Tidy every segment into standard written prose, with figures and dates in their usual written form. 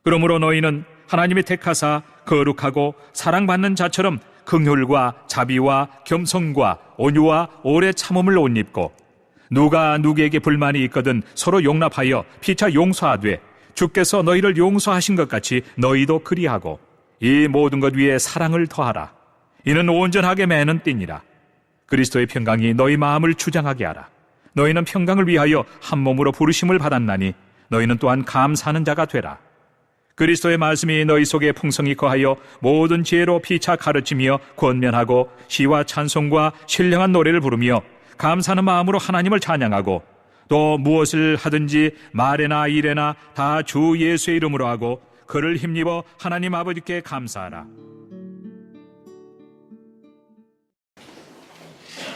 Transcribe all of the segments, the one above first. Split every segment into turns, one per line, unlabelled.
그러므로 너희는 하나님이 택하사 거룩하고 사랑받는 자처럼 긍휼과 자비와 겸손과 온유와 오래 참음을 옷 입고, 누가 누구에게 불만이 있거든 서로 용납하여 피차 용서하되 주께서 너희를 용서하신 것 같이 너희도 그리하고, 이 모든 것 위에 사랑을 더하라. 이는 온전하게 매는 띠니라. 그리스도의 평강이 너희 마음을 주장하게 하라. 너희는 평강을 위하여 한 몸으로 부르심을 받았나니 너희는 또한 감사하는 자가 되라. 그리스도의 말씀이 너희 속에 풍성히 거하여 모든 지혜로 피차 가르치며 권면하고 시와 찬송과 신령한 노래를 부르며 감사하는 마음으로 하나님을 찬양하고, 또 무엇을 하든지 말에나 일에나 다 주 예수의 이름으로 하고 그를 힘입어 하나님 아버지께 감사하라.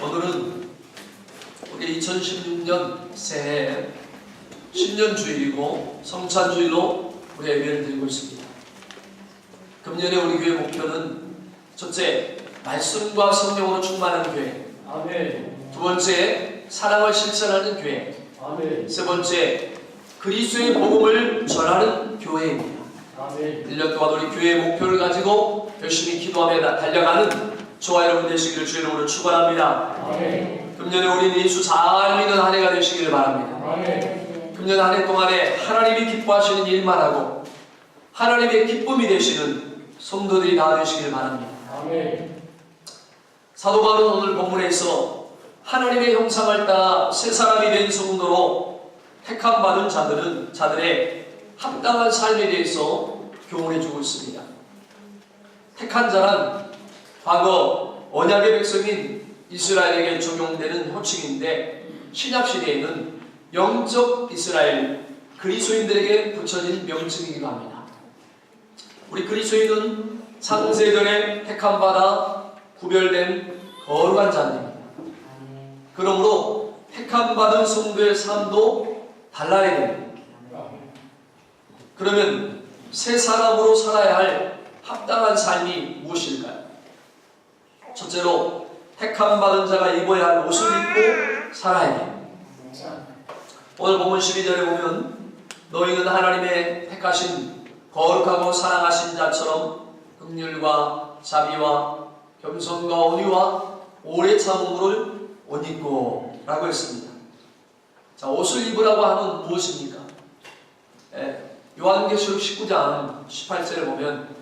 오늘은 우리 2016년 새해 신년주일이고 성찬주일로 우리 예배를 드리고 있습니다. 금년에 우리 교회 목표는 첫째, 말씀과 성령으로 충만한 교회.
아멘.
두 번째, 사랑을 실천하는 교회.
아멘.
세 번째, 그리스도의 복음을 전하는 교회입니다.
아멘.
1년 동안 우리 교회의 목표를 가지고 열심히 기도하며 달려가는 저와 여러분 되시기를 주의 이름으로 축원합니다.
아멘.
금년에 우리는 예수 잘 믿는 한 해가 되시기를 바랍니다.
아멘.
금년 한 해 동안에 하나님이 기뻐하시는 일만 하고 하나님의 기쁨이 되시는 성도들이 다 되시기를 바랍니다.
아멘.
사도 바울은 오늘 본문에서 하나님의 형상을 따라 새 사람이 된 성도로 택함 받은 자들의 합당한 삶에 대해서 교훈해 주고 있습니다. 택한 자란 과거 언약의 백성인 이스라엘에게 적용되는 호칭인데, 신약 시대에는 영적 이스라엘 그리스도인들에게 붙여진 명칭이기도 합니다. 우리 그리스도인은 창세전에 택함 받아 구별된 거룩한 자입니다. 그러므로 택함 받은 성도의 삶도 달라야 됩니다. 그러면 새 사람으로 살아야 할 합당한 삶이 무엇일까요? 첫째로, 택함 받은 자가 입어야 할 옷을 입고 살아야 돼요. 오늘 본문 12절에 보면, 너희는 하나님의 택하신 거룩하고 사랑하신 자처럼 긍휼과 자비와 겸손과 온유와 오래 참음을 옷 입고 라고 했습니다. 자, 옷을 입으라고 하면 무엇입니까? 요한계시록 19장 18절에 보면,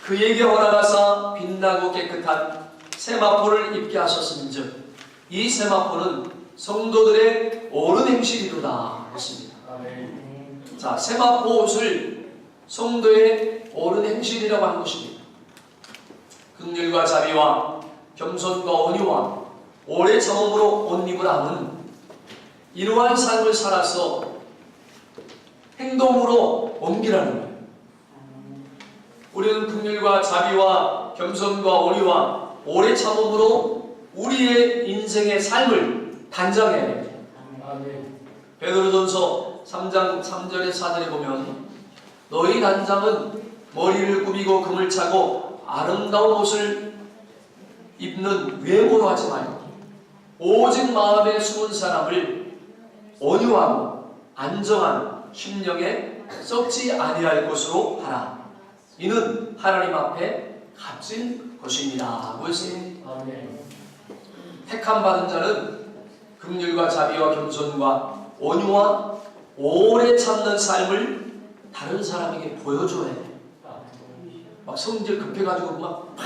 그에게 허락하사 빛나고 깨끗한 세마포를 입게 하셨음즉 이 세마포는 성도들의 옳은 행실이로다 했습니다. 자, 세마포 옷을 성도의 옳은 행실이라고 하는 것입니다. 긍휼과 자비와 겸손과 온유와 오래 참음으로 옷 입으라 하는 이러한 삶을 살아서 행동으로 옮기라는 거예요. 우리는 긍휼과 자비와 겸손과 온유와 오래 참음으로 우리의 인생의 삶을 단장해야 됩니다. 베드로전서 3장 3절에 4절에 보면, 너희 단장은 머리를 꾸미고 금을 차고 아름다운 옷을 입는 외모로 하지 말고 오직 마음에 숨은 사람을 온유하고 안정한 심령에 썩지 아니할 것으로 하라. 이는 하나님 앞에 값진 것입니다 하고 있습니다. 택함 받은 자는 긍휼과 자비와 겸손과 온유와 오래 참는 삶을 다른 사람에게 보여줘야 돼요. 막 성질 급해가지고 막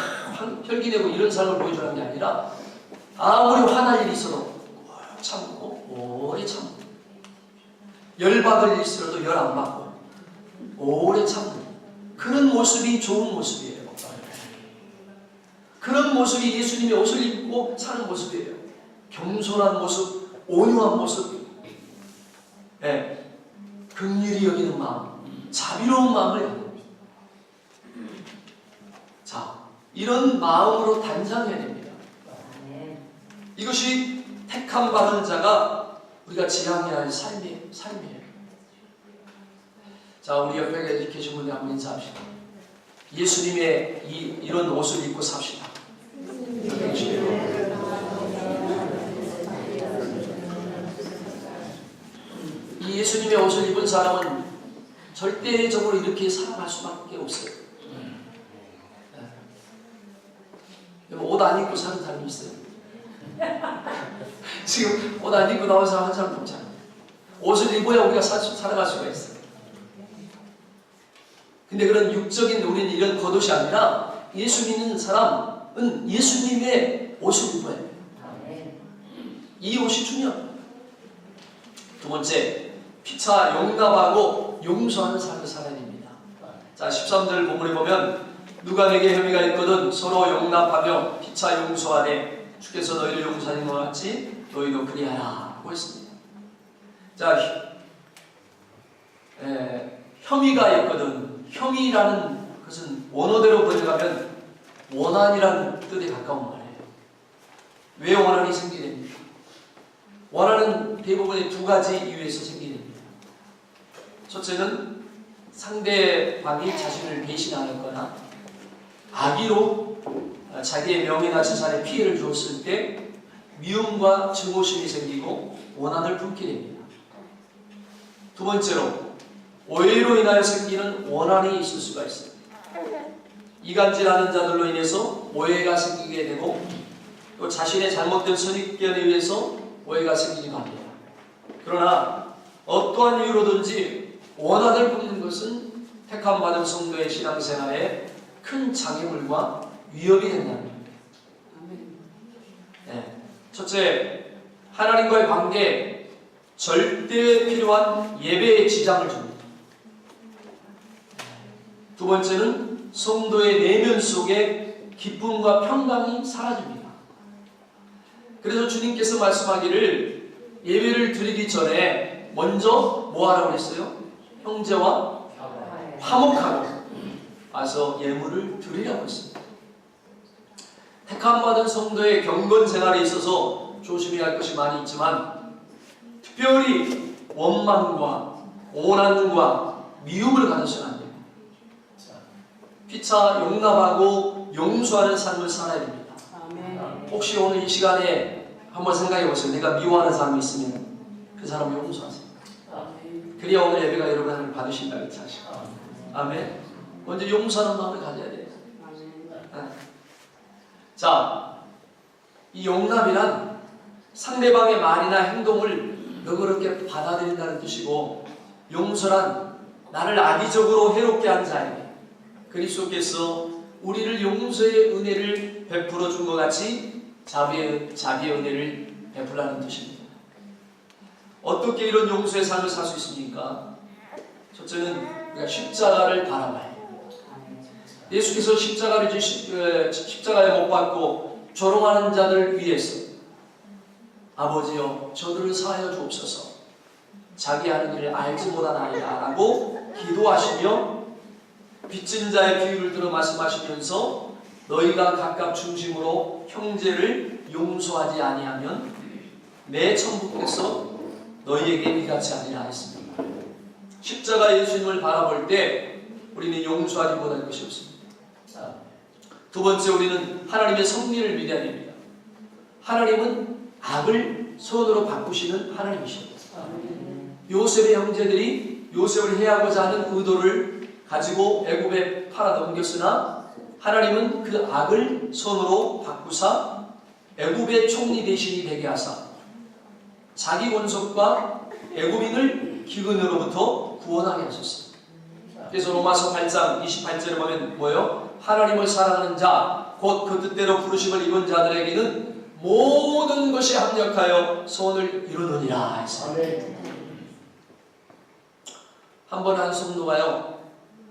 혈기내고 이런 삶을 보여주는 게 아니라, 아무리 화날 일이 있어도 참고 오래 참고, 열받을 일이 있어도 열 안 받고 오래 참는 그런 모습이 좋은 모습이에요. 그런 모습이 예수님의 옷을 입고 사는 모습이에요. 겸손한 모습, 온유한 모습, 긍휼히 여기는 마음, 자비로운 마음을 갖는 겁니다. 자, 이런 마음으로 단장해야 됩니다. 이것이 택함 받은 자가 우리가 지향해야 할 삶이에요. 자, 우리 옆에 계신 분들 한번 인사합시다. 예수님의 이런 옷을 입고 삽시다. 이 예수님의 옷을 입은 사람은 절대적으로 이렇게 살아갈 수밖에 없어요. 옷 안 입고 사는 사람이 있어요. 지금 옷 안 입고 나온 사람 한 사람도 없잖아요. 옷을 입어야 우리가 살아갈 수가 있어요. 근데 그런 육적인 우리는 이런 겉옷이 아니라 예수 믿는 사람은 예수님의 옷을 입어야 돼요. 이 옷이 중요합니다. 두 번째, 피차 용납하고 용서하는 삶을 살아야 됩니다. 자, 13절 본문에 보면 누가 내게 혐의가 있거든 서로 용납하며 피차 용서하되 주께서 너희를 용서하는 것 같이 너희도 그리하라 하고 있습니다. 자, 혐의가 있거든. 혐의라는 것은 원어대로 번역하면 원한이라는 뜻에 가까운 말이에요. 왜 원한이 생기게 됩니까? 원한은 대부분의 두 가지 이유에서 생기게 됩니다. 첫째는 상대방이 자신을 배신하였거나 악의로 자기의 명예나 재산에 피해를 주었을 때 미움과 증오심이 생기고 원한을 품게 됩니다. 두 번째로 오해로 인하여 생기는 원한이 있을 수가 있습니다. 이간질하는 자들로 인해서 오해가 생기게 되고 또 자신의 잘못된 선입견에 의해서 오해가 생기기도 합니다. 그러나 어떠한 이유로든지 원한을 품는 것은 택함받은 성도의 신앙생활에 큰 장애물과 위협이 된다는 겁니다. 네. 첫째, 하나님과의 관계에 절대 필요한 예배에 지장을 줍니다. 두 번째는 성도의 내면 속에 기쁨과 평강이 사라집니다. 그래서 주님께서 말씀하기를 예배를 드리기 전에 먼저 뭐 하라고 했어요? 형제와 화목하고 와서 예물을 드리라고 했습니다. 택함받은 성도의 경건 생활에 있어서 조심해야 할 것이 많이 있지만 특별히 원망과 오난과 미움을 가져서는 안 됩니다. 피차 용납하고 용서하는 삶을 살아야 됩니다. 혹시 오늘 이 시간에 한번 생각해 보세요. 내가 미워하는 사람이 있으면 그 사람을 용서하세요. 그래야 오늘 예배가 여러분을 받으신다 그 사실. 아멘. 먼저 용서하는 마음을 가져야 돼요. 자, 이 용납이란 상대방의 말이나 행동을 너그럽게 받아들인다는 뜻이고, 용서란 나를 악의적으로 해롭게 한 자에게 그리스도께서 우리를 용서의 은혜를 베풀어 준 것 같이 자비의 은혜를 베풀라는 뜻입니다. 어떻게 이런 용서의 삶을 살 수 있습니까? 첫째는 우리가 십자가를 바라봐야 해요. 예수께서 십자가에 못 박고 조롱하는 자들 위해서 아버지여 저들을 사하여 주옵소서 자기 하는 일을 알지 못하나이다 라고 기도하시며 빚진 자의 비유를 들어 말씀하시면서 너희가 각각 중심으로 형제를 용서하지 아니하면 내 천국에서 너희에게 이같이 아니라 했습니다. 십자가 예수님을 바라볼 때 우리는 용서하지 못할 것이 없습니다. 두 번째, 우리는 하나님의 섭리를 믿어야 됩니다. 하나님은 악을 선으로 바꾸시는 하나님이십니다. 요셉의 형제들이 요셉을 해하고자 하는 의도를 가지고 애굽에 팔아 넘겼으나 하나님은 그 악을 선으로 바꾸사 애굽의 총리 대신이 되게 하사 자기 원속과 애굽인을 기근으로부터 구원하게 하셨습니다. 그래서 로마서 8장 28절에 보면 뭐예요? 하나님을 사랑하는 자, 곧 그 뜻대로 부르심을 입은 자들에게는 모든 것이 합력하여 소원을 이루느니라 했습니다. 한번 한 성도가요,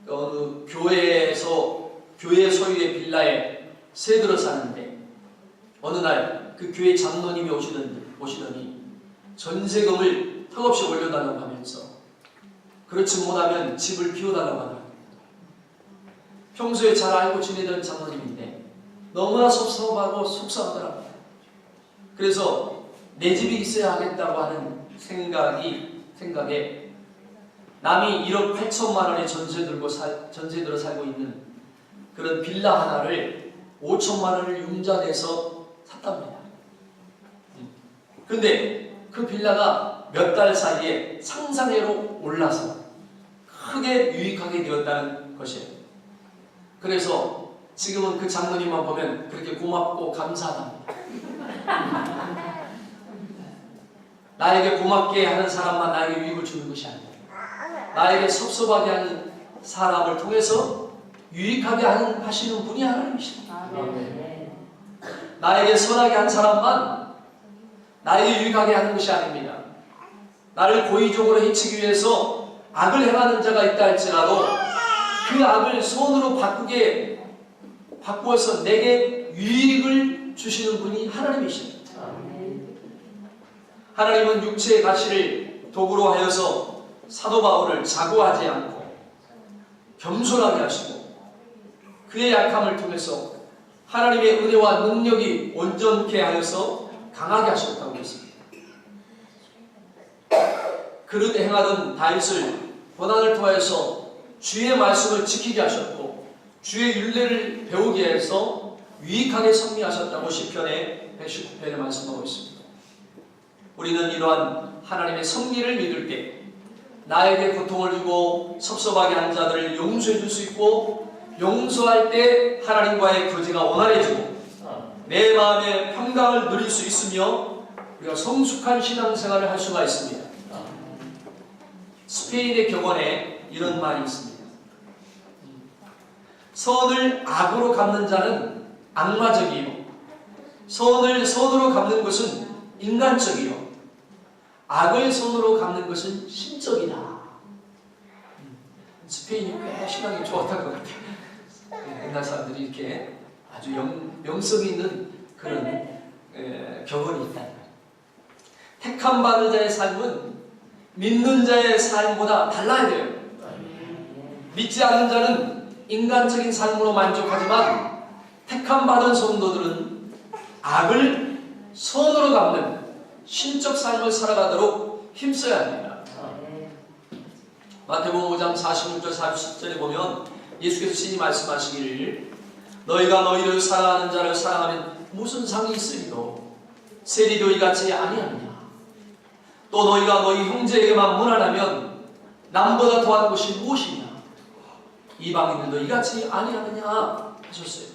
어느 교회 소유의 빌라에 새 들어 사는데 어느 날 그 교회 장로님이 오시더니 전세금을 턱없이 올려달라고 하면서 그렇지 못하면 집을 비워달라고 하더라고요. 평소에 잘 알고 지내던 장로님인데 너무나 섭섭하고 속상하더라고요. 그래서 내 집이 있어야 하겠다고 하는 생각에 남이 1억 8천만 원에 전세 들어 살고 있는 그런 빌라 하나를 5천만 원을 융자내서 샀답니다. 그런데 그 빌라가 몇 달 사이에 상상외로 올라서 크게 유익하게 되었다는 것이에요. 그래서 지금은 그 장로님만 보면 그렇게 고맙고 감사합니다. 나에게 고맙게 하는 사람만 나에게 유익을 주는 것이 아니라 나에게 섭섭하게 하는 사람을 통해서 유익하게 하시는 분이 하나님이십니다. 나에게 선하게 한 사람만 나에게 유익하게 하는 것이 아닙니다. 나를 고의적으로 해치기 위해서 악을 행하는 자가 있다 할지라도 그 악을 선으로 바꾸어서 내게 유익을 주시는 분이 하나님이십니다. 하나님은 육체의 가치를 도구로 하여서 사도 바울을 자고하지 않고 겸손하게 하시고 그의 약함을 통해서 하나님의 은혜와 능력이 온전케 하여서 강하게 하셨다고 했습니다. 그릇 행하던 다윗을 고난을 통해서 주의 말씀을 지키게 하셨고 주의 율례를 배우게 해서 유익하게 승리하셨다고 시편의 119편에 말씀하고 있습니다. 우리는 이러한 하나님의 섭리를 믿을 때 나에게 고통을 주고 섭섭하게 한 자들을 용서해 줄 수 있고 용서할 때 하나님과의 교제가 원활해지고 내 마음의 평강을 누릴 수 있으며 우리가 성숙한 신앙생활을 할 수가 있습니다. 스페인의 격언에 이런 말이 있습니다. 선을 악으로 갚는 자는 악마적이요 선을 선으로 갚는 것은 인간적이요 악을 선으로 갚는 것은 신적이다. 스페인이 꽤 신앙이 좋았던 것 같아요. 옛날 사람들이 이렇게 아주 명성이 있는 그런 격언이 있다. 택함 받는 자의 삶은 믿는 자의 삶보다 달라야 돼요. 믿지 않는 자는 인간적인 삶으로 만족하지만 택함 받은 성도들은 악을 선으로 갚는 신적 삶을 살아가도록 힘써야 합니다. 마태복음 5장 46절 47절에 보면 예수께서 친히 말씀하시기를 너희가 너희를 사랑하는 자를 사랑하면 무슨 상이 있으리요 세리도 이같이 아니하느냐 또 너희가 너희 형제에게만 무난하면 남보다 더한 것이 무엇이냐 이방인들도 이같이 아니하느냐 하셨어요.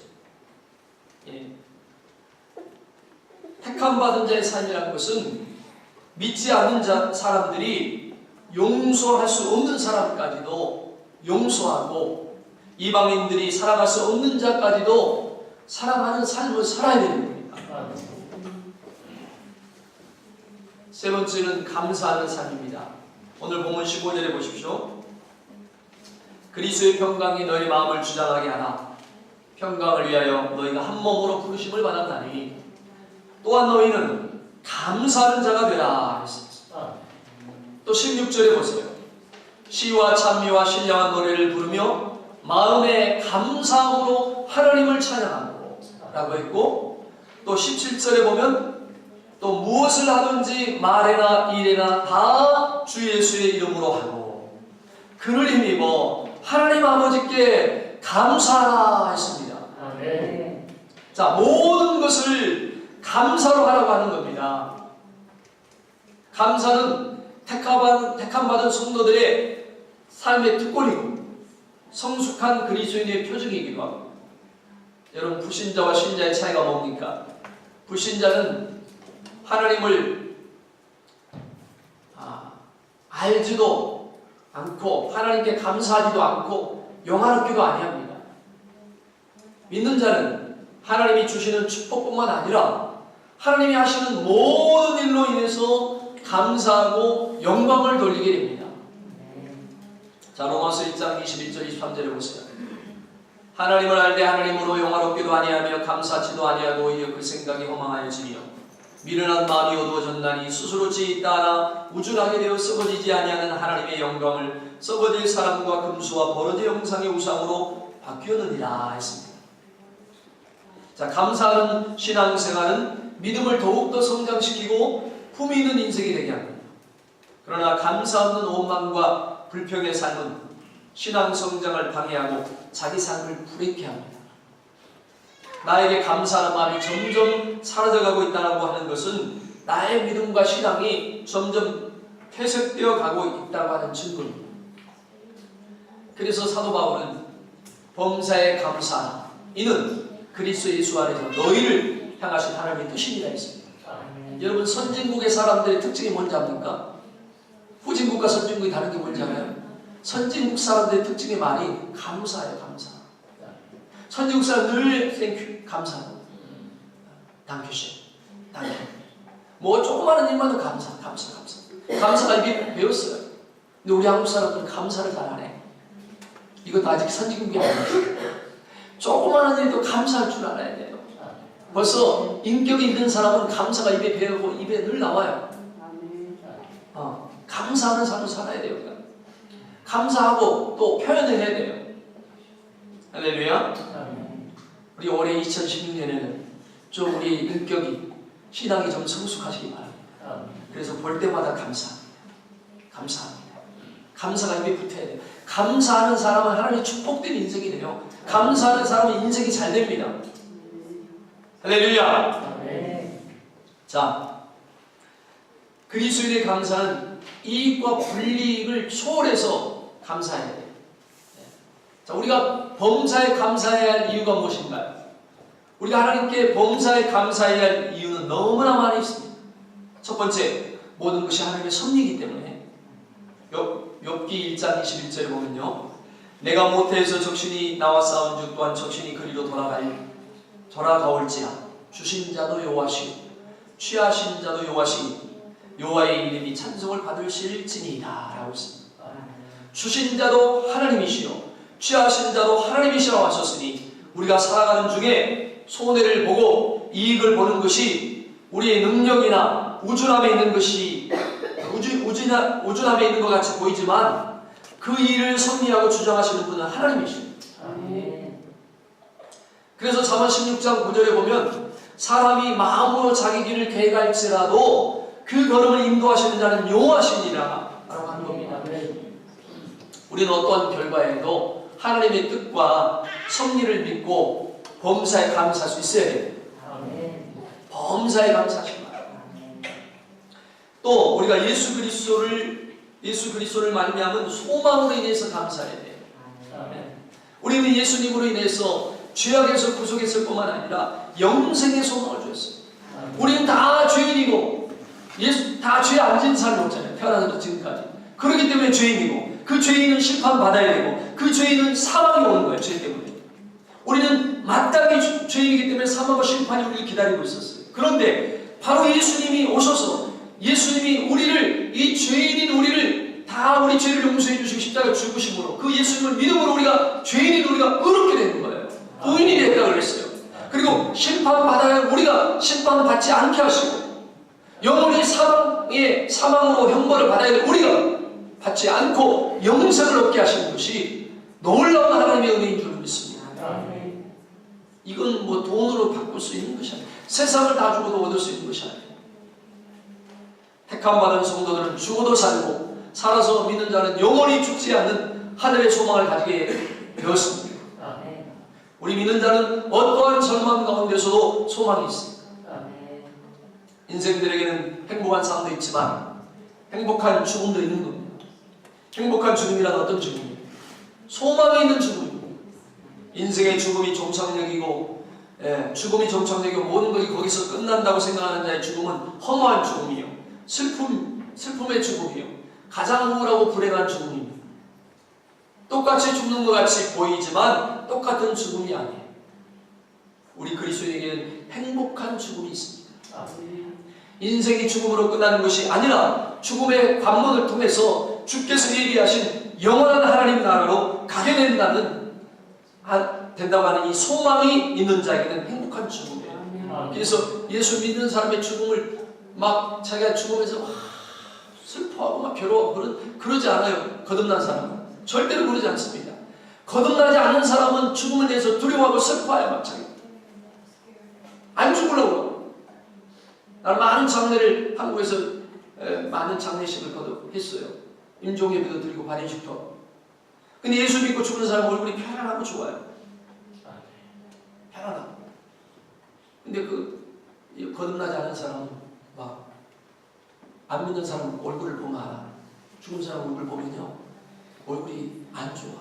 예. 택함 받은 자의 삶이라는 것은 믿지 않는 사람들이 용서할 수 없는 사람까지도 용서하고 이방인들이 사랑할 수 없는 자까지도 사랑하는 삶을 살아야 되는 겁니다. 세 번째는 감사하는 삶입니다. 오늘 본문 15절에 보십시오. 그리스도의 평강이 너희 마음을 주장하게 하나 평강을 위하여 너희가 한 몸으로 부르심을 받았나니 또한 너희는 감사하는 자가 되라 했습니다. 또 16절에 보세요. 시와 찬미와 신령한 노래를 부르며 마음의 감사함으로 하나님을 찬양하고 라고 했고 또 17절에 보면 또 무엇을 하든지 말이나 일이나 다 주 예수의 이름으로 하고 그를 힘입어 하나님 아버지께 감사하라 했습니다. 자, 모든 것을 감사로 하라고 하는 겁니다. 감사는 택함받은 성도들의 삶의 특권이고 성숙한 그리스도인의 표징이기도 하고 여러분 불신자와 신자의 차이가 뭡니까? 불신자는 하나님을 알지도 않고 하나님께 감사하지도 않고 영화롭기도 아니합니다. 믿는 자는 하나님이 주시는 축복뿐만 아니라 하나님이 하시는 모든 일로 인해서 감사하고 영광을 돌리게 됩니다. 자, 로마서 1장 21절 23절에 보세요. 하나님을 알되 하나님으로 영화롭기도 아니하며 감사치도 아니하고 오히려 그 생각이 허망하여지며 미련한 마음이 어두워졌나니 스스로 지이 따라 우쭐하게 되어 썩어지지 아니하는 하나님의 영광을 썩어질 사람과 금수와 버러지 형상의 우상으로 바뀌었느니라 했습니다. 자, 감사하는 신앙생활은 믿음을 더욱더 성장시키고 품위 있는 인생이 되게 합니다. 그러나 감사 없는 원망과 불평의 삶은 신앙 성장을 방해하고 자기 삶을 불행케 합니다. 나에게 감사하는 마음이 점점 사라져가고 있다고 하는 것은 나의 믿음과 신앙이 점점 퇴색되어 가고 있다고 하는 증거입니다. 그래서 사도 바울은 범사에 감사하라. 이는 그리스도 예수 안에서 너희를 향하신 하나님의 뜻입니다 했습니다. 여러분 선진국의 사람들의 특징이 뭔지 압니까? 후진국과 선진국이 다른 게 뭔지 알아요? 선진국 사람들의 특징이 많이 감사해요. 감사. 선진국 사람 늘 땡큐 감사. 단큐시. 단큐. 뭐 조그마한 일만도 감사. 감사가 이게 배웠어요. 근데 우리 한국 사람들은 감사를 잘 안 해. 이것도 아직 선진국이 아니에요. 조그마한 일도 감사할 줄 알아야 돼요. 벌써 인격이 있는 사람은 감사가 입에 배우고 입에 늘 나와요. 감사하는 삶을 살아야 돼요. 우리가. 감사하고 또 표현을 해야 돼요. 할렐루야. 우리 올해 2016년에는 좀 우리 인격이 신앙이 좀 성숙하시기 바랍니다. 그래서 볼 때마다 감사합니다. 감사가 입에 붙어야 돼요. 감사하는 사람은 하나님의 축복된 인생이 돼요. 감사하는 사람은 인생이 잘 됩니다. 할렐루야. 자, 그리스도인의 감사는 이익과 불이익을 초월해서 감사해야 돼요. 자, 우리가 범사에 감사해야 할 이유가 무엇인가요? 우리가 하나님께 범사에 감사해야 할 이유는 너무나 많이 있습니다. 첫 번째, 모든 것이 하나님의 섭리이기 때문에 욥기 1장 21절에 보면요, 내가 모태에서 적신이 나와 싸운즉 또한 적신이 그리로 돌아가올지라 주신 자도 여호와시요 취하신 자도 여호와시니 여호와의 이름이 찬송을 받으실지니이다 라고 했습니다. 주신 자도 하나님이시요 취하신 자도 하나님이시라고 하셨으니 우리가 살아가는 중에 손해를 보고 이익을 보는 것이 우리의 능력이나 우준함에 있는 것이 우준함에 있는 것 같이 보이지만 그 일을 섭리하고 주장하시는 분은 하나님이십니다. 그래서 잠언 16장 9절에 보면 사람이 마음으로 자기 길을 계획할지라도 그 걸음을 인도하시는 자는 여호와시니라 라고 하는 겁니다. 우리는 어떠한 결과에도 하나님의 뜻과 섭리를 믿고 범사에 감사할 수 있어야 돼요. 범사에 감사하시기 바랍니다. 또 우리가 예수 그리스도를 말미암은 소망으로 인해서 감사해야 돼요. 우리는 예수님으로 인해서 죄악에서 구속했을 뿐만 아니라 영생의 소망을 주었어요. 우리는 다 죄인이고 다 죄에 앉은 삶이 없잖아요. 태어나서부터 지금까지. 그렇기 때문에 죄인이고 그 죄인은 심판받아야 되고 그 죄인은 사망이 오는 거예요. 죄 때문에. 우리는 마땅히 죄인이기 때문에 사망과 심판이 우리를 기다리고 있었어요. 그런데 바로 예수님이 오셔서 예수님이 이 죄인인 우리를 다 우리 죄를 용서해 주시고 십자가에 죽으심으로 그 예수님을 믿음으로 우리가 죄인인 우리가 의롭게 되는 거예요. 의인이 됐다고 그랬어요. 그리고 심판받아야 우리가 심판받지 않게 하시고 영원히 사망으로 형벌을 받아야 될 우리가 받지 않고 영생을 얻게 하시는 것이 놀라운 하나님의 은혜인 줄 믿습니다. 이건 뭐 돈으로 바꿀 수 있는 것이 아니에요. 세상을 다 주고도 얻을 수 있는 것이 아니에요. 택함받은 성도들은 죽어도 살고 살아서 믿는 자는 영원히 죽지 않는 하늘의 소망을 가지게 되었습니다. 우리 믿는 자는 어떠한 절망 가운데서도 소망이 있습니다. 인생들에게는 행복한 삶도 있지만 행복한 죽음도 있는 겁니다. 행복한 죽음이란 어떤 죽음이에요? 소망이 있는 죽음입니다. 인생의 죽음이 종착역이고 죽음이 종착역이고 모든 것이 거기서 끝난다고 생각하는 자의 죽음은 허무한 죽음이요 슬픔의 죽음이요 가장 우울하고 불행한 죽음입니다. 똑같이 죽는 것 같이 보이지만 똑같은 죽음이 아니에요. 우리 그리스도인에게는 행복한 죽음이 있습니다. 인생이 죽음으로 끝나는 것이 아니라 죽음의 관문을 통해서 주께서 예비하신 영원한 하나님 나라로 가게 된다고 하는 이 소망이 있는 자에게는 행복한 죽음이에요. 그래서 예수 믿는 사람의 죽음을 막 자기가 죽으면서 슬퍼하고 막 괴로워하고 그러지 않아요. 거듭난 사람은 절대로 그러지 않습니다. 거듭나지 않는 사람은 죽음에 대해서 두려워하고 슬퍼해요. 막 자기 안 죽으려고. 나는 많은 장례를 한국에서 많은 장례식을 했어요. 임종예배도 드리고 발인식도 하고. 근데 예수 믿고 죽는 사람 얼굴이 편안하고 좋아요. 편안하고. 근데 거듭나지 않은 사람은 막 안 믿는 사람 얼굴을 보면 알아. 죽은 사람 얼굴 보면요 얼굴이 안 좋아.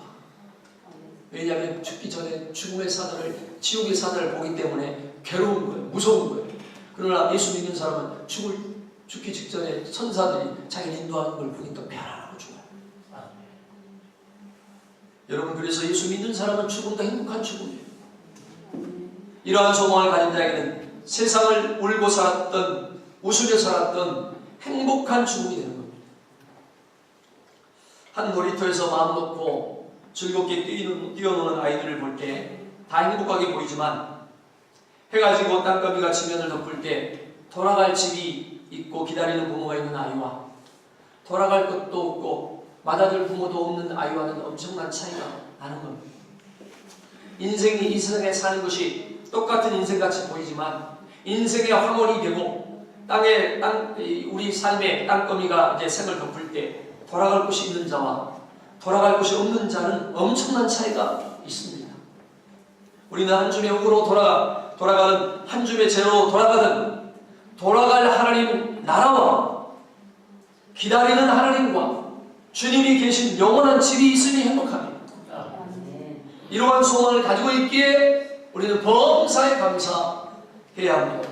왜냐하면 죽기 전에 죽음의 사자를, 지옥의 사자를 보기 때문에 괴로운 거예요. 무서운 거예요. 그러나 예수 믿는 사람은 죽기 직전에 천사들이 자기를 인도하는 걸 보니 또 편안하고 좋아요. 여러분, 그래서 예수 믿는 사람은 죽음도 행복한 죽음이에요. 이러한 소망을 가진 자에게는 세상을 울고 살았던, 웃으며 살았던 행복한 죽음이 되는 겁니다. 한 놀이터에서 마음 놓고 즐겁게 뛰어노는 아이들을 볼 때 다 행복하게 보이지만, 해가 지고 땅거미가 지면을 덮을 때 돌아갈 집이 있고 기다리는 부모가 있는 아이와 돌아갈 것도 없고 맞아줄 부모도 없는 아이와는 엄청난 차이가 나는 겁니다. 인생이 이 세상에 사는 것이 똑같은 인생같이 보이지만, 인생의 황혼이 되고 우리 삶의 땅거미가 이제 생을 덮을 때 돌아갈 곳이 있는 자와 돌아갈 곳이 없는 자는 엄청난 차이가 있습니다. 우리는 한 줌의 흙으로 돌아가는, 한 줌의 재로 돌아가든, 돌아갈 하나님 나라와 기다리는 하나님과 주님이 계신 영원한 집이 있으니 행복합니다. 이러한 소망을 가지고 있기에 우리는 범사에 감사해야 합니다.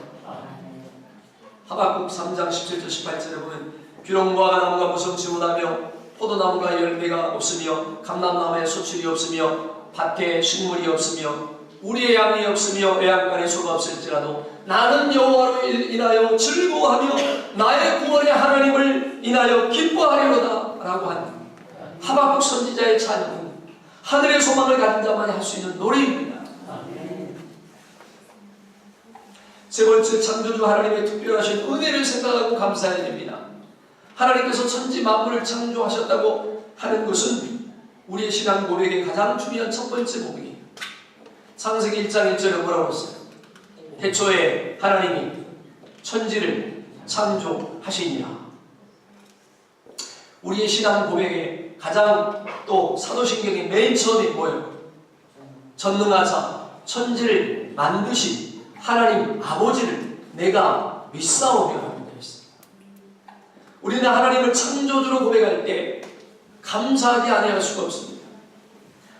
하박국 3장 17절 18절에 보면, 비록 무화과 나무가 무성치 못하며 포도나무가 열매가 없으며 감람나무에 소출이 없으며 밭에 식물이 없으며 우리의 양이 없으며 외양간에 소가 없을지라도 나는 여호와로 인하여 즐거워하며 나의 구원의 하나님을 인하여 기뻐하리로다 라고 한 하박국 선지자의 찬양은 하늘의 소망을 가진 자만이 할 수 있는 노래입니다. 세 번째, 창조주 하나님의 특별하신 은혜를 생각하고 감사해야 됩니다. 하나님께서 천지 만물을 창조하셨다고 하는 것은 우리의 신앙 고백의 가장 중요한 첫 번째 고백이에요. 창세기 1장 1절에 뭐라고 했어요? 태초에 하나님이 천지를 창조하시니라. 우리의 신앙 고백의 가장, 또 사도신경의 맨 처음이 뭐예요? 전능하사 천지를 만드신 하나님 아버지를 내가 믿사오며 하는 데 있습니다. 우리는 하나님을 창조주로 고백할 때 감사하지 아니할 수가 없습니다.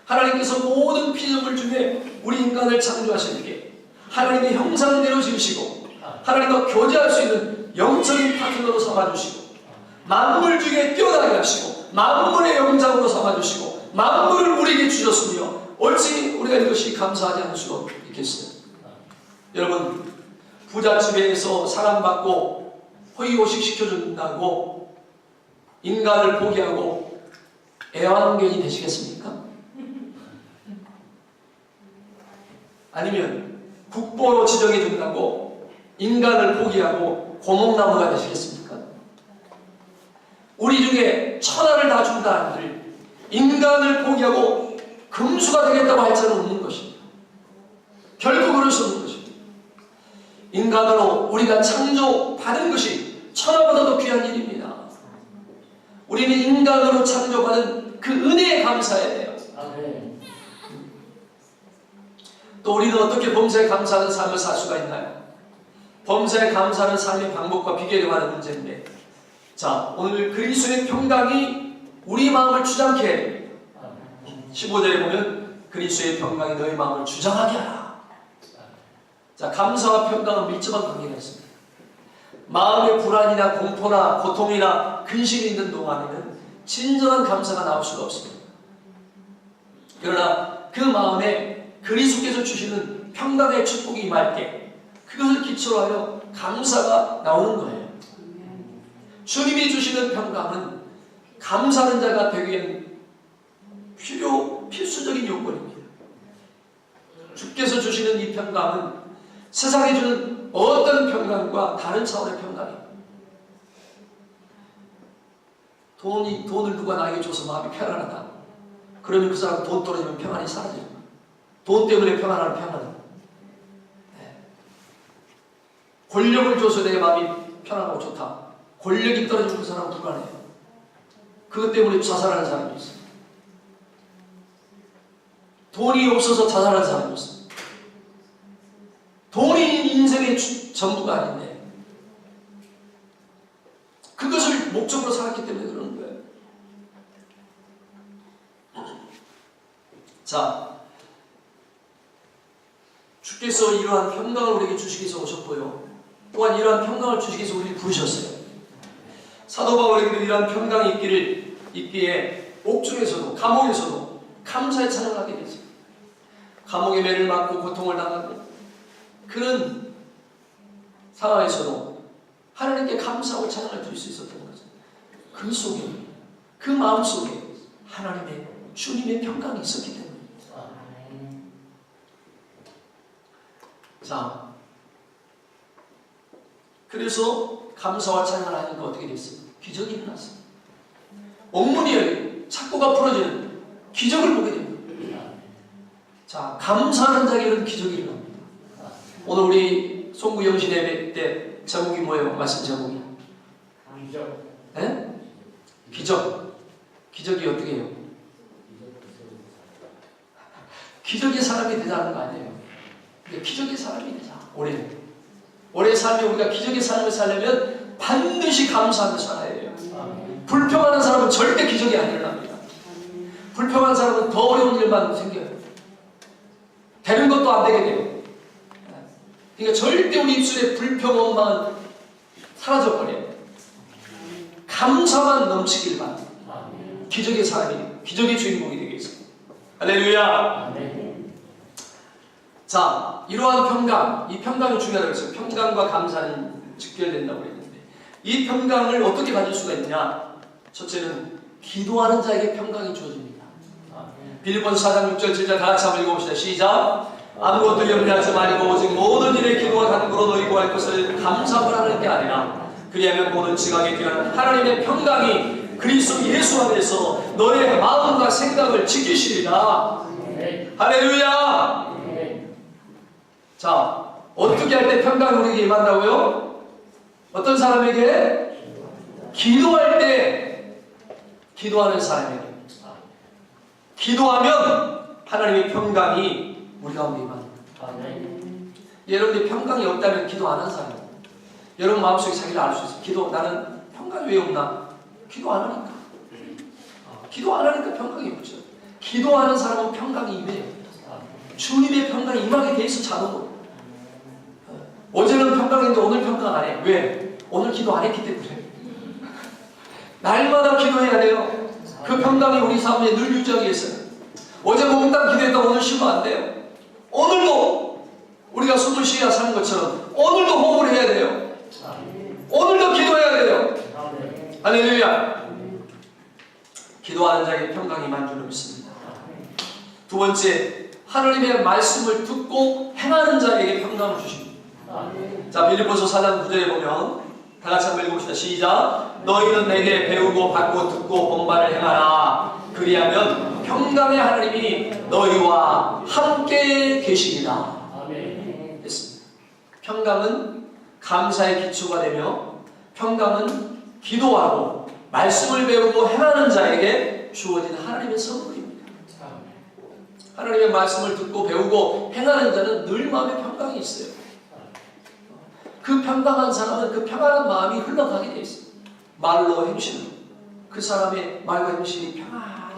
하나님께서 모든 피조물 중에 우리 인간을 창조하실 때 하나님의 형상대로 지으시고 하나님과 교제할 수 있는 영적인 파트너로 삼아주시고 만물 중에 뛰어나게 하시고 만물의 영장으로 삼아주시고 만물을 우리에게 주셨으며 옳지 우리가 이것이 감사하지 않을 수가 있겠어요. 여러분, 부잣집에서 사랑받고 호의호식 시켜준다고 인간을 포기하고 애완견이 되시겠습니까? 아니면 국보로 지정해 준다고 인간을 포기하고 고목나무가 되시겠습니까? 우리 중에 천하를 다 준다 한들 인간을 포기하고 금수가 되겠다고 할 자는 없는 것입니다. 결코 그럴 수 없는 것입니다. 인간으로 우리가 창조받은 것이 천하보다도 귀한 일입니다. 우리는 인간으로 창조받은 그 은혜에 감사해야 돼요. 또 우리는 어떻게 범사에 감사하는 삶을 살 수가 있나요? 범사에 감사하는 삶의 방법과 비결에 관한 문제인데, 자, 오늘 그리스도의 평강이 우리 마음을 주장케 해요. 15절에 보면 그리스도의 평강이 너희 마음을 주장하게 하라. 자, 감사와 평강은 밀접한 관계가 있습니다. 마음의 불안이나 공포나 고통이나 근심이 있는 동안에는 진정한 감사가 나올 수가 없습니다. 그러나 그 마음에 그리스도께서 주시는 평강의 축복이 임할 때 그것을 기초로 하여 감사가 나오는 거예요. 주님이 주시는 평강은 감사하는 자가 되기엔 필수적인 요건입니다. 주께서 주시는 이 평강은 세상에 주는 어떤 평강과 다른 차원의 평강입니다. 돈을 누가 나에게 줘서 마음이 편안하다. 그러면 그 사람 돈 떨어지면 평안이 사라집니다. 돈 때문에 평안하는 평안은. 권력을 줘서 내 마음이 편안하고 좋다. 권력이 떨어지면 그 사람은 불안해요. 그것 때문에 자살하는 사람이 있어요. 돈이 없어서 자살하는 사람이 있어요. 돈이 인생의 전부가 아닌데 그것을 목적으로 살았기 때문에 그러는 거예요. 자, 주께서 이러한 평강을 우리에게 주시기 위해서 오셨고요. 또한 이러한 평강을 주시기 위해서 우리를 부르셨어요. 사도 바울에게도 이러한 평강이 있기에 옥중에서도 감옥에서도 감사의 찬양을 하게 되죠. 감옥의 매를 맞고 고통을 당하고 그런 상황에서도 하나님께 감사하고 찬양을 드릴 수 있었던 거죠. 그 속에, 그 마음 속에 하나님의 주님의 평강이 있었기 때문입니다. 자, 그래서 감사와 찬양을 하니까 어떻게 됐어요? 기적이 일어났어요. 옥문이 열리고 착고가 풀어지는 기적을 보게 됩니다. 자, 감사하는 자에게는 기적이 일어납니다. 오늘 우리 송구 영신 예배 때 제목이 뭐예요? 말씀 제목이?
기적.
네? 기적. 기적이 어떻게 해요? 기적의 사람이 되자는 거 아니에요. 기적의 사람이 되자. 올해 삶에 우리가 기적의 삶을 살려면 반드시 감사하며 살아야 돼요. 불평하는 사람은 절대 기적이 안 일어납니다. 불평하는 사람은 더 어려운 일만 생겨요. 되는 것도 안 되게 돼요. 그러니까 절대 우리 입술에 불평, 원망은 사라져버려요. 감사만 넘치길 바랍니다. 기적의 사람이, 기적의 주인공이 되겠습니다. 할렐루야! 자, 이러한 평강, 이 평강이 중요하다고 했어요. 평강과 감사는 직결된다고 했는데 이 평강을 어떻게 가질 수가 있냐? 첫째는 기도하는 자에게 평강이 주어집니다. 빌립보서 4장 6절 7절 다 같이 한번 읽어봅시다. 시작! 아무것도 염려하지 말고 오직 모든 일에 기도와 간구로 너희 구할 것을 감사를 하는 게 아니라 그리하면 모든 지각에 귀한 하나님의 평강이 그리스도 예수 안에서 너의 마음과 생각을 지키시리라. 할렐루야! 자, 어떻게 할 때 평강이 우리에게 임한다고요? 어떤 사람에게? 기도할 때, 기도하는 사람에게. 기도하면 하나님의 평강이 우리 가운데 임합니다. 여러분들이 평강이 없다면 기도 안 하는 사람이에요. 여러분 마음속에 자기를 알 수 있어요. 나는 평강이 왜 없나? 기도 안 하니까. 기도 안 하니까 평강이 없죠. 기도하는 사람은 평강이 임해요. 주님의 평강이 임하게 돼 있어 자동으로. 어제는 평강인데 오늘 평강 안 해. 왜? 오늘 기도 안 했기 때문에. 날마다 기도해야 돼요. 그 평강이 우리 삶에 늘 유지하기 위해서는. 어제 몽땅 기도했다 오늘 쉬면 안 돼요. 오늘도 우리가 숨을 쉬어야 사는 것처럼 오늘도 호흡을 해야 돼요. 오늘도 기도해야 돼요. 할렐루야. 기도하는 자에게 평강이 임한 줄로 믿습니다. 두 번째, 하나님의 말씀을 듣고 행하는 자에게 평강을 주십니다. 자, 빌립보서 4장 9절에 보면 다 같이 한번 읽어봅시다. 시작! 너희는 내게 배우고 받고 듣고 본바를 행하라. 그리하면 평강의 하나님이 너희와 함께 계시리라. 됐습니다. 평강은 감사의 기초가 되며 평강은 기도하고 말씀을 배우고 행하는 자에게 주어진 하나님의 선물입니다. 하나님의 말씀을 듣고 배우고 행하는 자는 늘 마음에 평강이 있어요. 그 평강한 사람은 그 평안한 마음이 흘러가게 돼 있어요. 말로 행실로. 그 사람의 말과 행실이 평안해.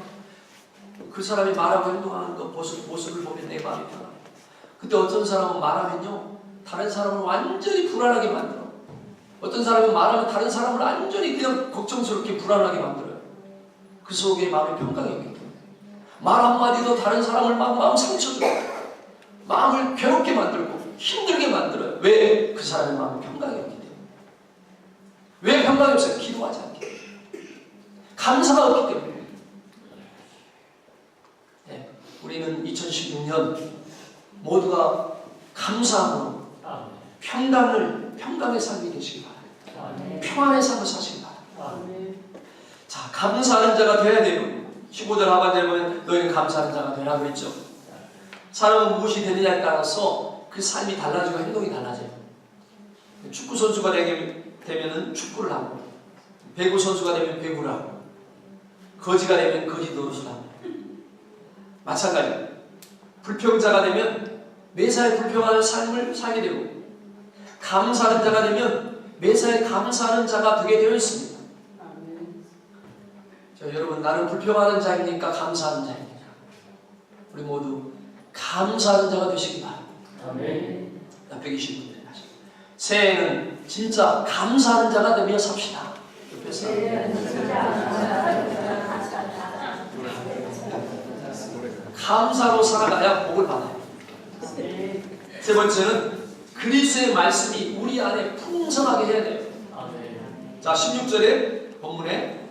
그 사람이 말하고 행동하는 그 모습을 보면 내 마음이 평안해. 근데 어떤 사람은 말하면요, 다른 사람을 완전히 불안하게 만들어. 어떤 사람은 말하면 다른 사람을 완전히 그냥 걱정스럽게 불안하게 만들어요. 그 속에 마음의 평강이 없기 때문에. 말 한마디도 다른 사람을 막 마음 상처줘요. 마음을 괴롭게 만들고 힘들게 만들어요. 왜? 그 사람의 마음에 평강이 없기 때문에. 왜 평강이 없어요? 기도하지 않기 때문에. 감사가 없기 때문에. 네, 우리는 2016년 모두가 감사함으로 평강의 삶이 되시기 바랍니다. 평안의 삶을 사시기 바랍니다. 자, 감사하는 자가 되어야 돼요. 15절 하반절에 보면 너희는 감사하는 자가 되라 그랬죠. 사람은 무엇이 되느냐에 따라서 그 삶이 달라지고 행동이 달라져요. 축구 선수가 되면은 축구를 하고, 배구 선수가 되면 배구를 하고, 거지가 되면 거지 노릇을 하고, 마찬가지로 불평자가 되면 매사에 불평하는 삶을 살게 되고, 감사하는 자가 되면 매사에 감사하는 자가 되게 되어 있습니다. 자, 여러분, 나는 불평하는 자입니까? 감사하는 자입니까? 우리 모두 감사하는 자가 되시기 바랍니다.
아멘.
옆에 계신 분들이 하시고 새해에는 진짜 감사하는 자가 되며 삽시다. 옆에서 감사로 살아가야 복을 받아요. 세 번째는 그리스도의 말씀이 우리 안에 풍성하게 해야 돼요.
아멘.
자, 16절에 본문에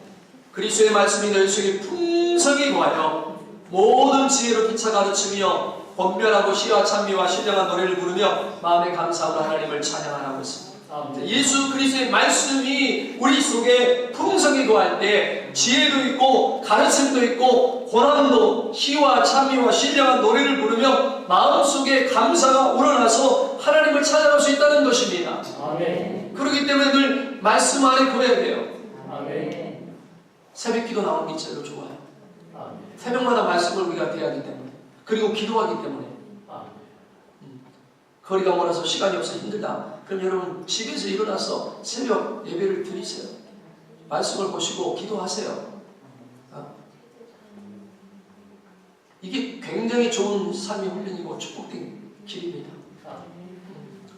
그리스도의 말씀이 너희 속에 풍성히 거하여 모든 지혜로 피차 가르치며 권면하고 시와 찬미와 신령한 노래를 부르며 마음의 감사함으로 하나님을 찬양하라고 했습니다.
아멘.
예수 그리스도의 말씀이 우리 속에 풍성히 거할 때 지혜도 있고 가르침도 있고 고난도 시와 찬미와 신령한 노래를 부르며 마음속에 감사가 우러나서 하나님을 찬양할 수 있다는 것입니다.
아멘.
그렇기 때문에 늘 말씀 안에 거해야 돼요.
아멘.
새벽기도 나오는 게 제일 좋아요.
아멘.
새벽마다 말씀을 우리가 대하기 때문에 그리고 기도하기 때문에
아멘.
거리가 멀어서 시간이 없어 힘들다. 그럼 여러분 집에서 일어나서 새벽 예배를 드리세요. 말씀을 보시고 기도하세요. 이게 굉장히 좋은 삶의 훈련이고 축복된 길입니다.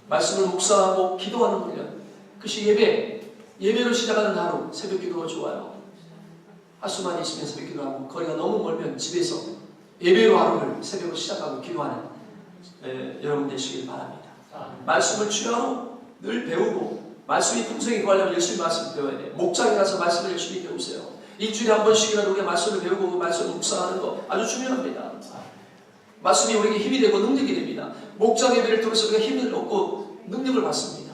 말씀을 묵상하고 기도하는 훈련. 그것이 예배로 시작하는 하루 새벽 기도가 좋아요. 할 수만 있으면 새벽 기도하고 거리가 너무 멀면 집에서 예배로 하루를 새벽으로 시작하고 기도하는 여러분 되시길 바랍니다. 말씀을 취하로 늘 배우고 말씀이 풍성히 구하려면 열심히 말씀을 배워야 돼요. 목장에 가서 말씀을 열심히 배우세요. 일주일에 한 번씩이라도 우리가 말씀을 배우고 그 말씀을 묵상하는 거 아주 중요합니다. 말씀이 우리에게 힘이 되고 능력이 됩니다. 목장 예배를 통해서 우리가 힘을 얻고 능력을 받습니다.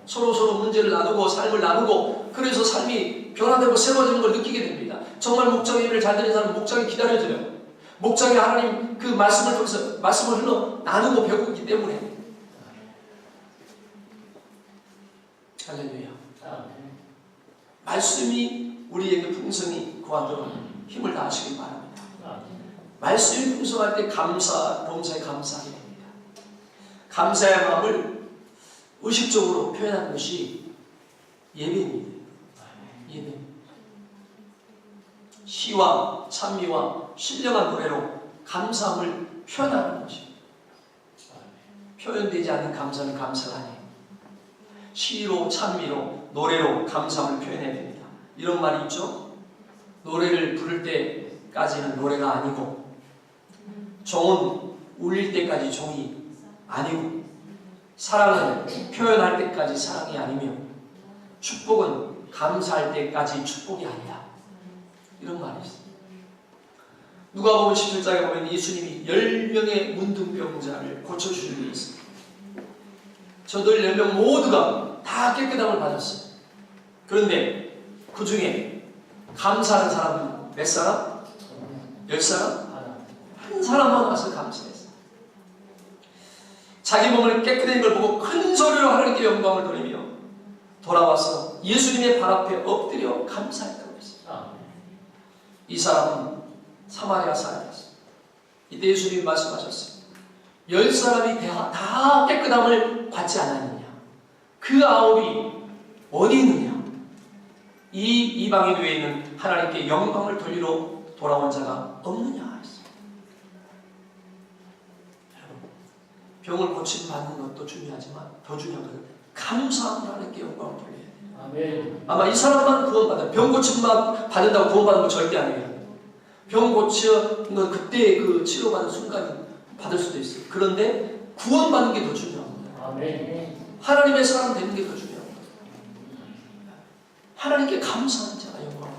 서로 문제를 나누고 삶을 나누고 그래서 삶이 변화되고 새로워지는 걸 느끼게 됩니다. 정말 목장 예배를 잘 드리는 사람은 목장이 기다려줘요. 목장에 하나님 그 말씀을 통해서 말씀을 흘러 나누고 배우기 때문에 할렐루야. 말씀이 우리에게 풍성히 구하도록 힘을 다하시길 바랍니다. 말씀이 풍성할 때 범사에 감사하게 됩니다. 감사의 마음을 의식적으로 표현하는 것이 예배입니다. 예배. 시와 찬미와 신령한 노래로 감사함을 표현하는 것입니다. 표현되지 않는 감사는 감사가 아니에요. 시로 찬미로 노래로 감사함을 표현해야 됩니다. 이런 말이 있죠. 노래를 부를 때까지는 노래가 아니고 종은 울릴 때까지 종이 아니고 사랑은 표현할 때까지 사랑이 아니며 축복은 감사할 때까지 축복이 아니다. 이런 말이 있습니다. 누가복음 17장에 보면 예수님이 10명의 문둥병자를 고쳐주신 일이 있습니다. 저들 10명 모두가 다 깨끗함을 받았어요. 그런데 그 중에 감사하는 사람은 몇 사람? 10사람? 한 사람만 와서 감사했어요. 자기 몸을 깨끗해진 걸 보고 큰 소리로 하나님께 영광을 돌리며 돌아와서 예수님의 발 앞에 엎드려 감사했다고 했어요. 이 사람은 사마리아 사람이었어요. 이때 예수님이 말씀하셨어요. 10사람이 다 깨끗함을 받지 않았느냐? 그 9이 어디 있느냐? 이 이방인 외에는 하나님께 영광을 돌리러 돌아온 자가 없느냐? 했어요. 병을 고침받는 것도 중요하지만 더 중요한 것은 감사함으로 하나님께 영광을 돌려야 돼요.
아멘.
아마 이 사람만 구원받아요. 병 고침만 받는다고 구원받는 거 절대 아니에요. 병 고치는 건 그때 그 치료받는 순간에 받을 수도 있어요. 그런데 구원받는 게 더 중요합니다.
아멘.
하나님의 사람 되는 게 더 중요합니다. 하나님께 감사하는 자가 영광.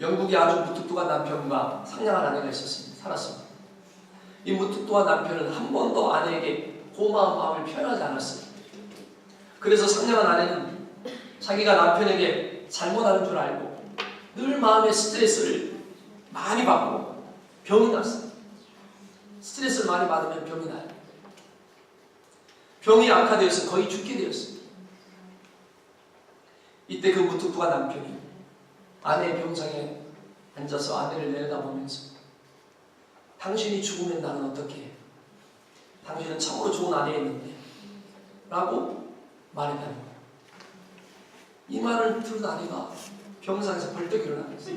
영국에 아주 무뚝뚝한 남편과 상냥한 아내가 있었습니다. 살았습니다. 이 무뚝뚝한 남편은 한 번도 아내에게 고마운 마음을 표현하지 않았어요. 그래서 상냥한 아내는 자기가 남편에게 잘못하는 줄 알고 늘 마음의 스트레스를 많이 받고 병이 났어요. 스트레스를 많이 받으면 병이 나요. 병이 악화되어서 거의 죽게 되었어요. 이때 그 무뚝뚝한 남편이 아내의 병상에 앉아서 아내를 내려다보면서 당신이 죽으면 나는 어떻게 해? 당신은 참으로 좋은 아내였는데 라고 말했다는 거예요. 이 말을 들은 아내가 병상에서 벌떡 일어나겠어요.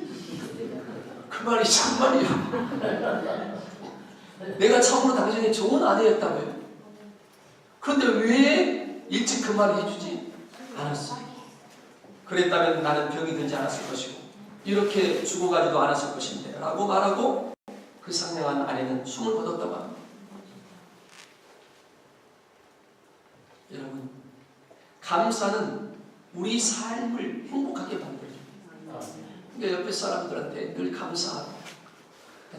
그 말이 참말이야. 내가 참으로 당신이 좋은 아내였다고요. 그런데 왜 일찍 그 말을 해주지 않았어? 그랬다면 나는 병이 들지 않았을 것이고 이렇게 죽어가지도 않았을 것인데 라고 말하고 그 상냥한 아내는 숨을 거뒀다고 합니다. 여러분, 감사는 우리 삶을 행복하게 만들어줍니다. 그러니까 옆에 사람들한테 늘 감사하고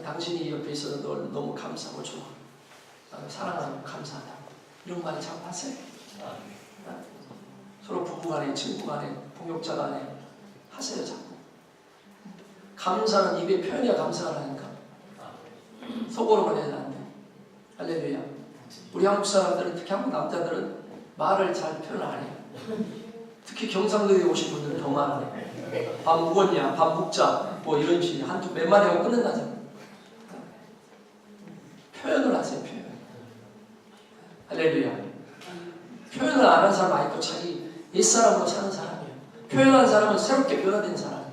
당신이 옆에 있어서 널 너무 감사하고 좋아, 사랑하고 감사하다, 이런 말 자꾸 하세요. 서로 부부간에, 친구간에, 동역자 간에 하세요. 자꾸 감사는 입에 표현해야 감사를 하니까 속으로만 해도 안 돼. 할렐루야. 우리 한국 사람들은, 특히 한국 남자들은 말을 잘 표현 안 해요. 특히 경상도에 오신 분들은 더 많아요. 밥 먹었냐, 밥 먹자, 뭐 이런 식의 몇 마디 하고 끝낸다잖아. 표현을 하세요. 표현. 할렐루야. 표현을 안 한 사람 아직도 자기 옛사람으로 사는 사람이에요. 표현한 사람은 새롭게 변화된 사람이에요.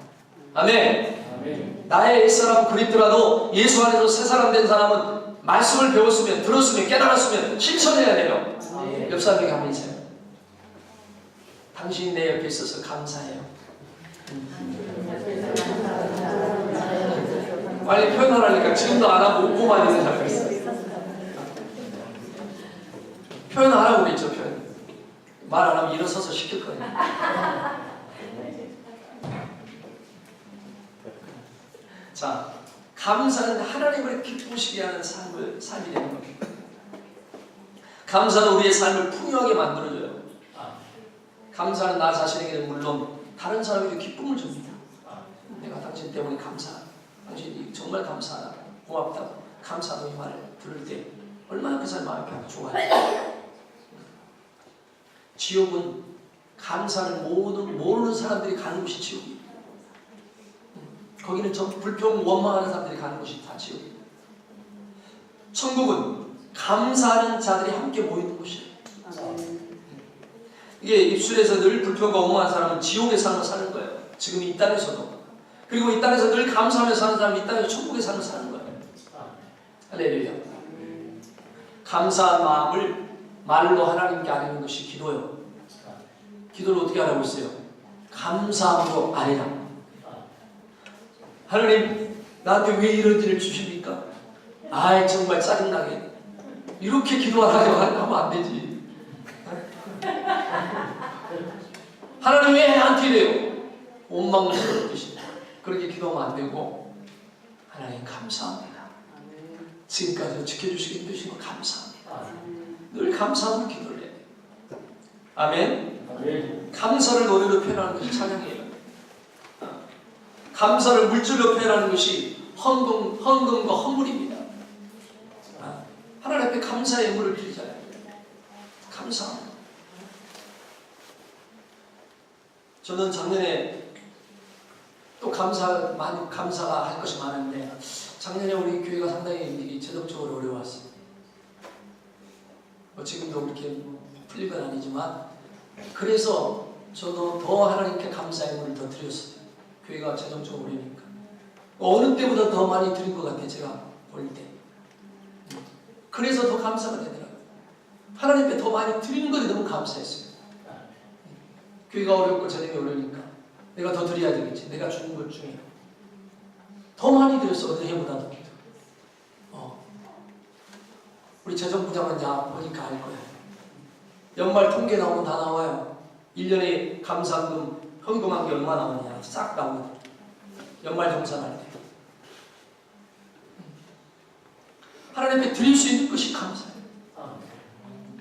아멘.
아멘.
나의 옛사람은 그립더라도 예수 안에서 새 사람 된 사람은 말씀을 배웠으면, 들었으면, 깨달았으면 실천해야 돼요.
아멘.
옆 사람에게 한번 있어요. 당신이 내 옆에 있어서 감사해요. 빨리 표현하라니까 지금도 안 하고 웃고만 있는 사람이 있어요. 표현하라고 그랬죠. 표현. 말 안 하면 일어서서 시킬 거예요. 자, 감사는 하나님을 기쁘시게 하는 삶이 되는 겁니다. 감사는 우리의 삶을 풍요하게 만들어줘요. 감사는 나 자신에게는 물론 다른 사람에게 기쁨을 줍니다. 내가 당신 때문에 감사하다, 당신이 정말 감사하다, 고맙다, 감사하다, 이 말을 들을 때 얼마나 그 사람 마음이 좋아요. 지옥은 감사를 모르는 사람들이 가는 곳이 지옥이에요. 거기는 불평 원망하는 사람들이 가는 곳이 다 지옥이에요. 천국은 감사하는 자들이 함께 모이는 곳이에요. 이게 입술에서 늘 불평과 원망하는 사람은 지옥의 삶을 사는 거예요. 지금 이 땅에서도. 그리고 이 땅에서 늘 감사하면서 사는 사람은 이 땅에서 천국의 삶을 사는 거예요. 할렐루야. 감사한 마음을 말로 하나님께 아뢰는 것이 기도요. 기도를 어떻게 하라고 했어요? 감사함으로 아뢰라. 하나님, 나한테 왜 이런 일을 주십니까? 아이, 정말 짜증나게. 이렇게 기도하라고 하면 안 되지. 하나님 왜 나한테 이래요? 원망스러운 뜻이. 그렇게 기도하면 안 되고, 하나님 감사합니다. 지금까지 지켜주시게 해주신 거 감사합니다. 늘 감사함으로 기도를 해야 돼요. 아멘.
아멘.
감사를 노래로 표현하는 것이 찬양이에요. 감사를 물질로 표현하는 것이 헌금과 헌물입니다. 하나님 앞에 감사의 예물을 드리잖아요. 감사합니다. 저는 작년에 또 감사가 할 것이 많은데, 작년에 우리 교회가 상당히 재정적으로 어려웠어요. 지금도 그렇게 풀린 건 아니지만, 그래서 저도 더 하나님께 감사의 예물을 더 드렸어요. 교회가 재정적으로 어려우니까. 어느 때보다 더 많이 드린 것 같아요. 제가 볼 때. 그래서 더 감사가 되더라고요. 하나님께 더 많이 드리는 것이 너무 감사했어요. 교회가 어렵고 재정이 어려우니까 내가 더 드려야 되겠지. 내가 주는 것 중에 더 많이 드렸어. 어느 해보다도. 우리 재정부장은 이제 보니까 알 거야. 연말 통계 나오면 다 나와요. 1년에 감사금, 헌금한 게 얼마 나오느냐 싹 나오거든. 연말 정산할 때. 하나님 앞에 드릴 수 있는 것이 감사해요.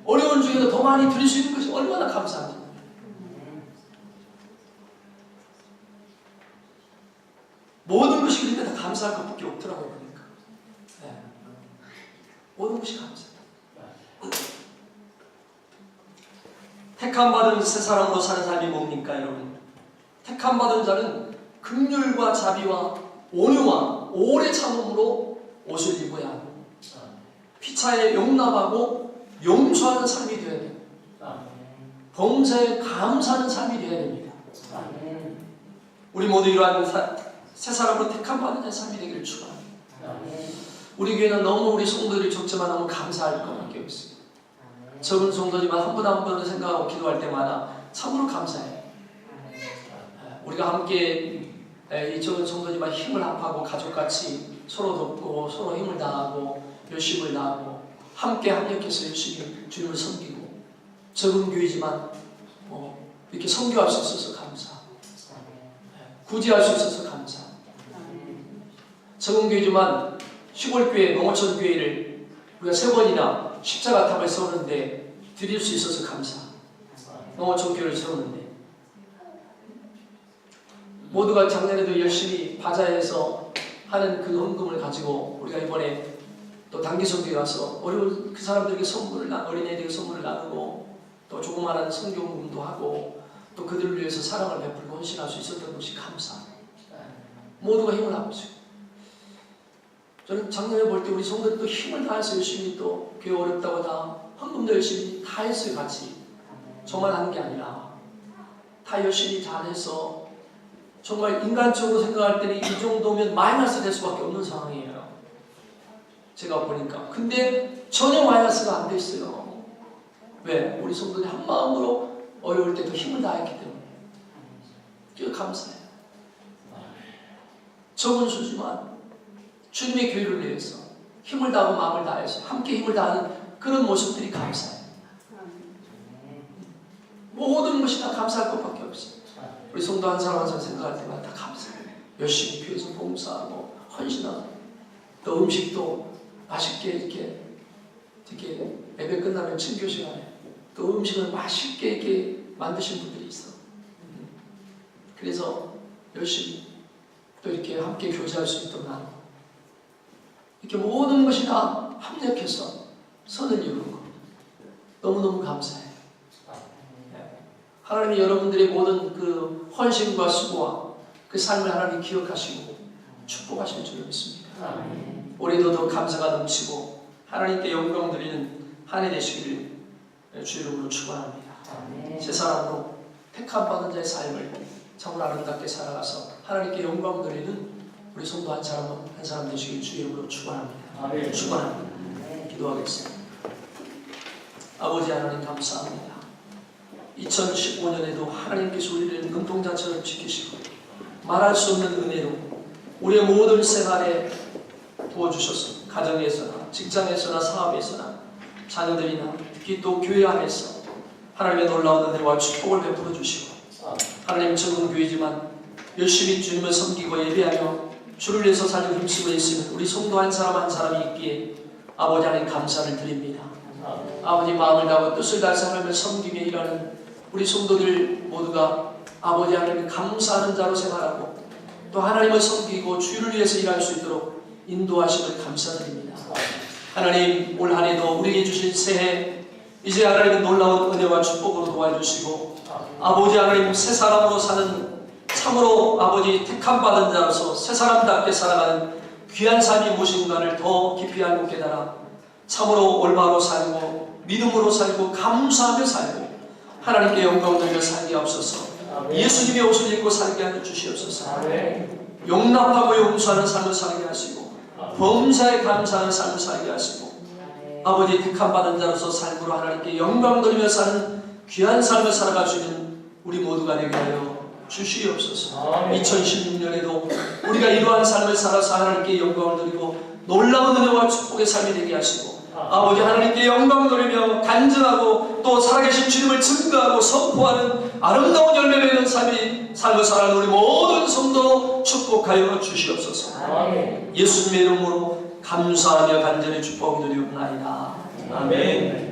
어려운 중에도 더 많이 드릴 수 있는 것이 얼마나 감사한지. 모든 것이 그러니까 다 감사할 것밖에 없더라고요. 그러니까. 네. 모든 것이 감사해요. 택함받은 새 사람으로 사는 삶이 뭡니까, 여러분? 택함받은 자는 긍휼과 자비와 온유와 오래 참음으로 옷을 입어야 하고, 피차에 용납하고 용서하는 삶이 되어야 됩니다. 범사에 감사하는 삶이 되어야 됩니다. 우리 모두 이러한 새 사람으로 택함 받은 자의 삶이 되기를 축원합니다.
아멘.
우리 교회는 너무 우리 성도들이 적지만 너무 감사할 것밖에 없어요. 적은 성도지만 한 분 한 분을 생각하고 기도할 때마다 참으로 감사해요. 우리가 함께 이 적은 성도지만 힘을 합하고 가족같이 서로 돕고 서로 힘을 다하고 열심을 다하고 함께 합력해서 열심히 주님을 섬기고 적은 교회지만 이렇게 섬교할 수 있어서 감사, 구제할 수 있어서 감사. 적은 교회지만 시골 교회, 농어촌 교회를 우리가 3번이나 십자가 탑을 세우는데 드릴 수 있어서 감사. 농어촌 교회를 세우는데 모두가 작년에도 열심히 바자회에서 하는 그 헌금을 가지고 우리가 이번에 또 단기선교에 와서 어려운 그 사람들에게 어린애들에게 선물을 나누고 또 조그마한 성경금도 하고 또 그들을 위해서 사랑을 베풀고 헌신할 수 있었던 것이 감사합니다. 모두가 힘을 합치고 저는 작년에 볼 때 우리 성도들도 힘을 다해서 열심히 또 교회 어렵다고 다 헌금도 열심히 다 했어요. 같이 저만 하는 게 아니라 다 열심히 잘해서 정말 인간적으로 생각할 때는 이 정도면 마이너스 될 수밖에 없는 상황이에요. 제가 보니까. 근데 전혀 마이너스가 안 됐어요. 왜? 우리 성도들이 한 마음으로 어려울 때 더 힘을 다했기 때문에. 그게 감사해요. 적은 수지만 주님의 교회를 위해서 힘을 다하고 마음을 다해서 함께 힘을 다하는 그런 모습들이 감사해요. 모든 것이 다 감사할 것밖에 없어요. 우리 성도 한 사람 한 사람 생각할 때마다 다 감사해요. 열심히 교회에서 봉사하고 헌신하고 또 음식도 맛있게 이렇게 예배 끝나면 친교 시간에 또 음식을 맛있게 이렇게 만드신 분들이 있어. 그래서 열심히 또 이렇게 함께 교제할 수 있도록 나누고 이렇게 모든 것이 다 합력해서 선을 이루는 겁니다. 너무너무 감사해요. 하나님이 여러분들의 모든 그 헌신과 수고와 그 삶을 하나님이 기억하시고 축복하실 줄 믿습니다. 올해도 더 감사가 넘치고 하나님께 영광 드리는 한 해 되시기를 주 이름으로 축원합니다. 새 사람으로 택함 받은 자의 삶을 참으로 아름답게 살아가서 하나님께 영광 드리는 우리 성도 한 사람 되시길 주 이름으로 축원합니다. 축원합니다. 기도하겠습니다. 아버지 하나님 감사합니다. 2015년에도 하나님께서 우리를 눈동자처럼 지키시고 말할 수 없는 은혜로 우리의 모든 생활에 도와주셔서 가정에서나 직장에서나 사업에서나 자녀들이나 특히 또 교회 안에서 하나님의 놀라운 은혜와 축복을 베풀어 주시고 하나님 적은 교회지만 열심히 주님을 섬기고 예배하며 주를 위해서 살려 힘쓰고 있으면 우리 성도 한 사람 한 사람이 있기에 아버지 하나님 감사를 드립니다. 아버지 마음을 다하고 뜻을 다해서 하나님을 섬기며 일하는 우리 성도들 모두가 아버지 하나님 감사하는 자로 생활하고 또 하나님을 섬기고 주를 위해서 일할 수 있도록 인도하심을 감사드립니다. 하나님 올 한해도 우리에게 주신 새해 이제 하나님의 놀라운 은혜와 축복으로 도와주시고 아버지 하나님 새 사람으로 사는 참으로 아버지 택함 받은 자로서 새 사람답게 살아가는 귀한 삶이 무엇인가를 더 깊이 알고 깨달아 참으로 올바로 살고 믿음으로 살고 감사하며 살고 하나님께 영광 돌려 살게 하옵소서. 예수님의 옷을 입고 살게 하여 주시옵소서. 용납하고 용서하는 삶을 살게 하시고 범사에 감사하는 삶을 살게 하시고 아버지 택함 받은 자로서 삶으로 하나님께 영광 돌리며 사는 귀한 삶을 살아갈 수 있는 우리 모두가 되게 하여 주시옵소서. 2016년에도 우리가 이러한 삶을 살아서 하나님께 영광을 드리고 놀라운 은혜와 축복의 삶이 되게 하시고 아버지 하나님께 영광을 돌리며 간증하고 또 살아계신 주님을 증거하고 선포하는 아름다운 열매 맺는 삶을 살아가는 우리 모든 성도 축복하여 주시옵소서. 예수님의 이름으로 감사하며 간절히 축복드리옵나이다. 아멘.